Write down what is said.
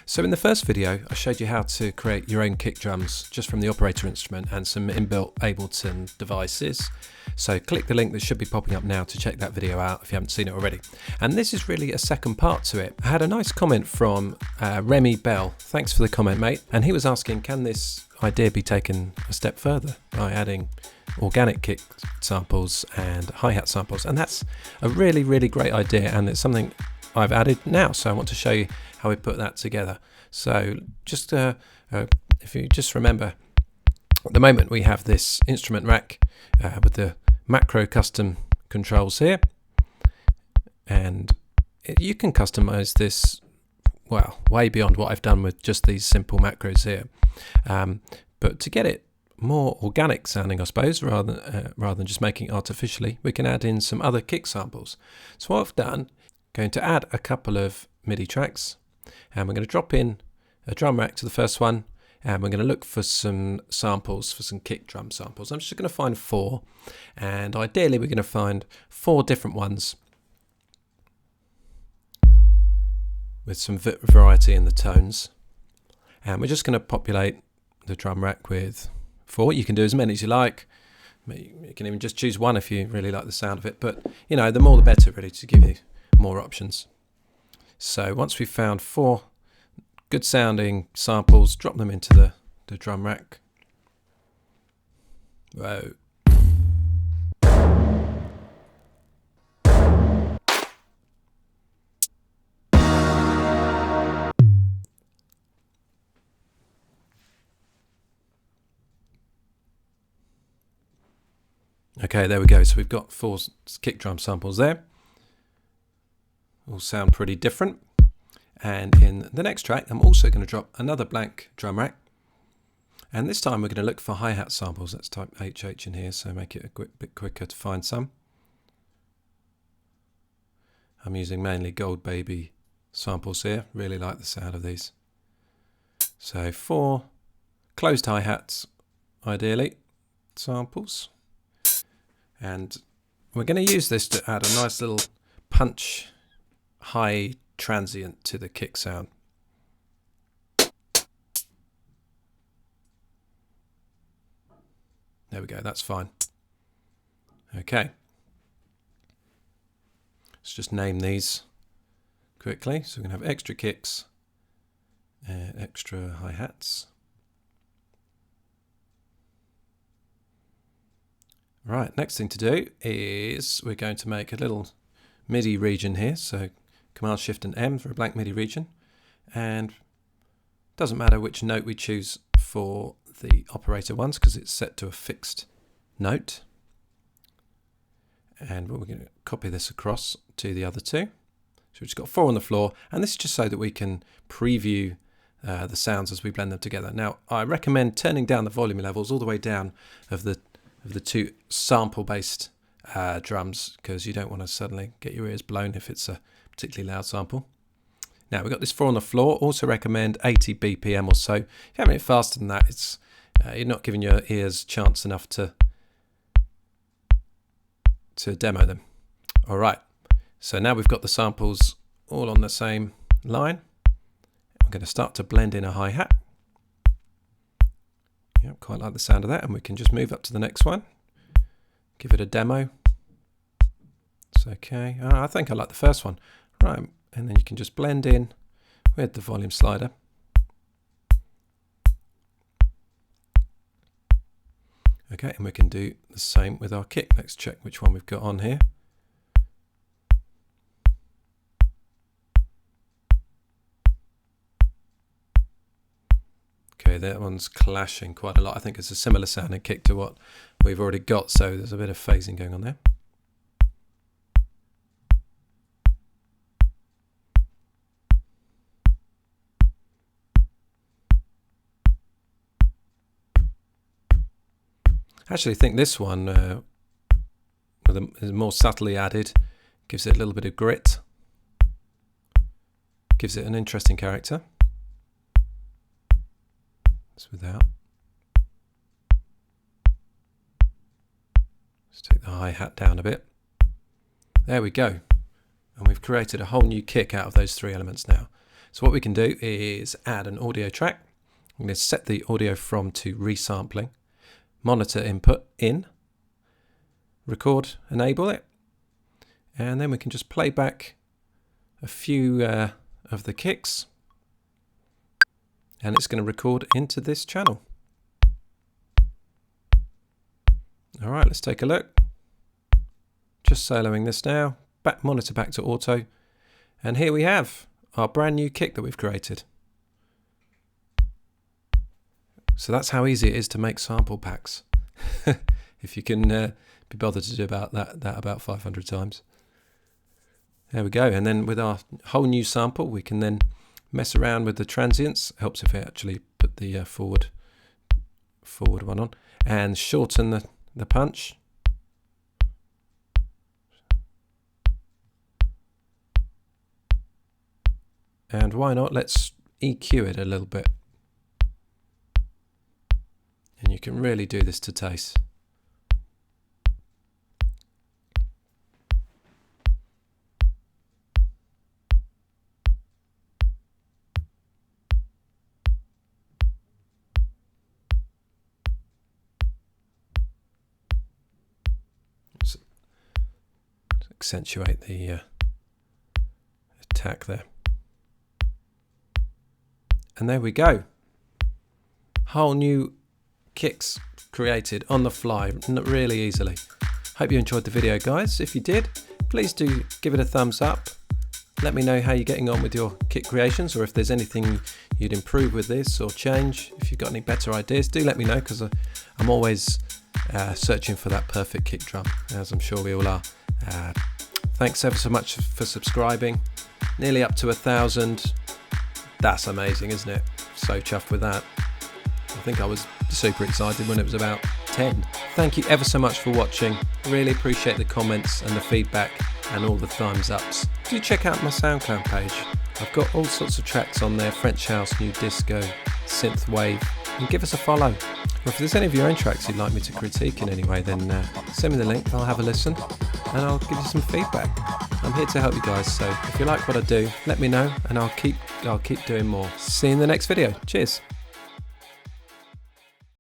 So in the first video, I showed you how to create your own kick drums just from the operator instrument and some inbuilt Ableton devices. So click the link that should be popping up now to check that video out if you haven't seen it already. And this is really a second part to it. I had a nice comment from Remy Bell. Thanks for the comment, mate. And he was asking, can this idea be taken a step further by adding organic kick samples and hi-hat samples? And that's a really, really great idea, and it's something I've added now, so I want to show you how we put that together. So just if you just remember, at the moment we have this instrument rack with the macro custom controls here, and you can customize this well way beyond what I've done with just these simple macros here, but to get it more organic sounding, I suppose, rather than just making it artificially, we can add in some other kick samples. So what I've done, going to add a couple of MIDI tracks, and we're going to drop in a drum rack to the first one, and we're going to look for some samples, for some kick drum samples. I'm just going to find 4, and ideally we're going to find 4 different ones with some variety in the tones, and we're just going to populate the drum rack with 4. You can do as many as you like. You can even just choose 1 if you really like the sound of it, but you know, the more the better, really, to give you more options. So once we've found 4 good sounding samples, drop them into the drum rack. Whoa. Okay, there we go. So we've got 4 kick drum samples there. All sound pretty different. And in the next track, I'm also going to drop another blank drum rack. And this time we're going to look for hi-hat samples. Let's type HH in here, so make it a bit quicker to find some. I'm using mainly Gold Baby samples here. Really like the sound of these. So 4 closed hi-hats, ideally, samples. And we're going to use this to add a nice little punch high transient to the kick sound. There we go, that's fine. Okay. Let's just name these quickly. So we're going to have extra kicks and extra hi-hats. Right, next thing to do is we're going to make a little MIDI region here. So Command Shift and M for a blank MIDI region, and it doesn't matter which note we choose for the operator ones because it's set to a fixed note. And we're going to copy this across to the other 2. So we've just got 4 on the floor, and this is just so that we can preview the sounds as we blend them together. Now I recommend turning down the volume levels all the way down of the 2 sample-based drums, because you don't want to suddenly get your ears blown if it's a particularly loud sample. Now we've got this 4 on the floor. Also recommend 80 BPM or so. If you're having it faster than that, it's you're not giving your ears chance enough to demo them. All right, so now we've got the samples all on the same line. I'm going to start to blend in a hi-hat. Yeah, quite like the sound of that, and we can just move up to the next one. Give it a demo. It's okay. I think I like the first one. Right, and then you can just blend in with the volume slider. Okay, and we can do the same with our kick. Let's check which one we've got on here. Okay, that one's clashing quite a lot. I think it's a similar sounding kick to what we've already got, so there's a bit of phasing going on there. I actually think this one, is more subtly added, gives it a little bit of grit, gives it an interesting character. It's without. Let's take the hi-hat down a bit. There we go. And we've created a whole new kick out of those 3 elements now. So what we can do is add an audio track. I'm going to set the audio from to resampling, monitor input in, record, enable it, and then we can just play back a few of the kicks, and it's going to record into this channel. Alright, let's take a look. Just soloing this now, monitor back to auto, and here we have our brand new kick that we've created. So that's how easy it is to make sample packs. If you can be bothered to do about that about 500 times. There we go. And then with our whole new sample, we can then mess around with the transients. It helps if I actually put the forward one on, and shorten the punch. And why not? Let's EQ it a little bit. And you can really do this to taste. Let's accentuate the attack there. And there we go. Whole new kicks created on the fly, really easily. Hope you enjoyed the video, guys. If you did, please do give it a thumbs up. Let me know how you're getting on with your kick creations, or if there's anything you'd improve with this or change. If you've got any better ideas, do let me know, because I'm always searching for that perfect kick drum, as I'm sure we all are. Thanks ever so much for subscribing. Nearly up to 1,000. That's amazing, isn't it? So chuffed with that. I think I was super excited when it was about 10. Thank you ever so much for watching. Really appreciate the comments and the feedback and all the thumbs ups. Do check out my SoundCloud page. I've got all sorts of tracks on there: French house, new disco, synthwave, and give us a follow. Or if there's any of your own tracks you'd like me to critique in any way, then send me the link, I'll have a listen and I'll give you some feedback. I'm here to help you guys, so if you like what I do, let me know and I'll keep doing more. See you in the next video. Cheers.